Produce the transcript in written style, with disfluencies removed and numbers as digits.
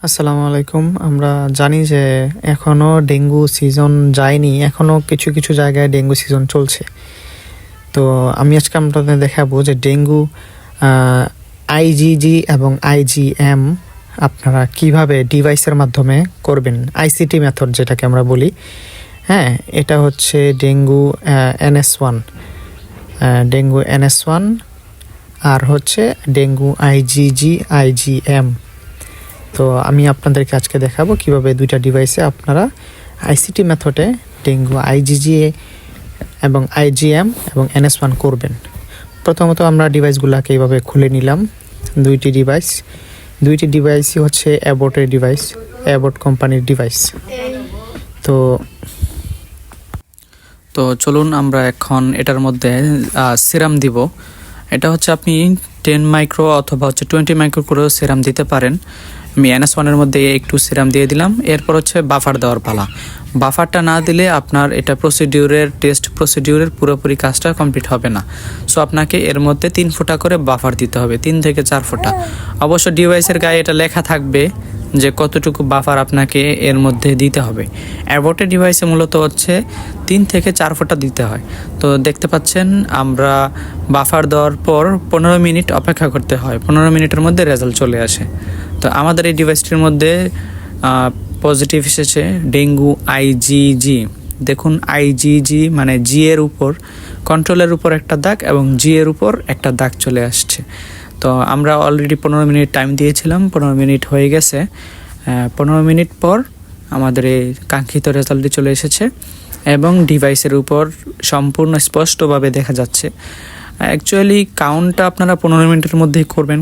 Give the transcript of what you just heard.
আসসালামু আলাইকুম। আমরা জানি যে এখনো ডেঙ্গু সিজন যায়নি, এখনো কিছু কিছু জায়গায় ডেঙ্গু সিজন চলছে। তো আমি আজকে আপনাদের দেখাবো যে ডেঙ্গু আইজিজি এবং আইজিএম আপনারা কিভাবে ডিভাইসের মাধ্যমে করবেন, আইসিটি মেথড যেটাকে আমরা বলি। হ্যাঁ, এটা হচ্ছে ডেঙ্গু NS1, ডেঙ্গু NS1 আর হচ্ছে ডেঙ্গু আইজিজি আইজিএম। তো আমি আপনাদেরকে আজকে দেখাবো কিভাবে দুইটা ডিভাইসে আপনারা আইসিটি মেথডে ডেঙ্গু আইজিজি এবং আইজিএম এবং NS1 করবেন। প্রথমত আমরা ডিভাইসগুলোকে এইভাবে খুলে নিলাম। দুইটি ডিভাইসই হচ্ছে অ্যাবটের ডিভাইস, অ্যাবট কোম্পানির ডিভাইস। তো চলুন আমরা এখন এটার মধ্যে সিরাম দিব। এটা হচ্ছে আপনি 10 মাইক্রো অথবা হচ্ছে 20 মাইক্রো করেও সিরাম দিতে পারেন। আমি NS1-এর মধ্যে একটু সিরাম দিয়ে দিলাম। এরপর হচ্ছে বাফার দেওয়ার পালা। বাফারটা না দিলে আপনার এটা টেস্ট প্রসিডিউরের পুরোপুরি কাজটা কমপ্লিট হবে না। সো আপনাকে এর মধ্যে 3 ফোঁটা করে বাফার দিতে হবে, 3 থেকে 4 ফোঁটা। অবশ্য ডিভাইসের গায়ে এটা লেখা থাকবে যে কতটুকু বাফার আপনাকে এর মধ্যে দিতে হবে। অ্যাবটের ডিভাইসে মূলত হচ্ছে 3 থেকে 4 ফোঁটা দিতে হয়। তো দেখতে পাচ্ছেন আমরা বাফার দেওয়ার পর 15 মিনিট অপেক্ষা করতে হয়। 15 মিনিটের মধ্যে রেজাল্ট চলে আসে। তো আমাদের এই ডিভাইসটির মধ্যে পজিটিভ এসেছে ডেঙ্গু আইজিজি। দেখুন আইজিজি মানে জি এর উপর, কন্ট্রোলের উপর একটা দাগ এবং জি এর উপর একটা দাগ চলে আসছে। তো আমরা অলরেডি 15 মিনিট টাইম দিয়েছিলাম, 15 মিনিট হয়ে গেছে। 15 মিনিট পর আমাদের এই কাঙ্ক্ষিত রেজাল্টটি চলে এসেছে এবং ডিভাইসের উপর সম্পূর্ণ স্পষ্টভাবে দেখা যাচ্ছে। অ্যাকচুয়ালি কাউন্টটা আপনারা 15 মিনিটের মধ্যেই করবেন।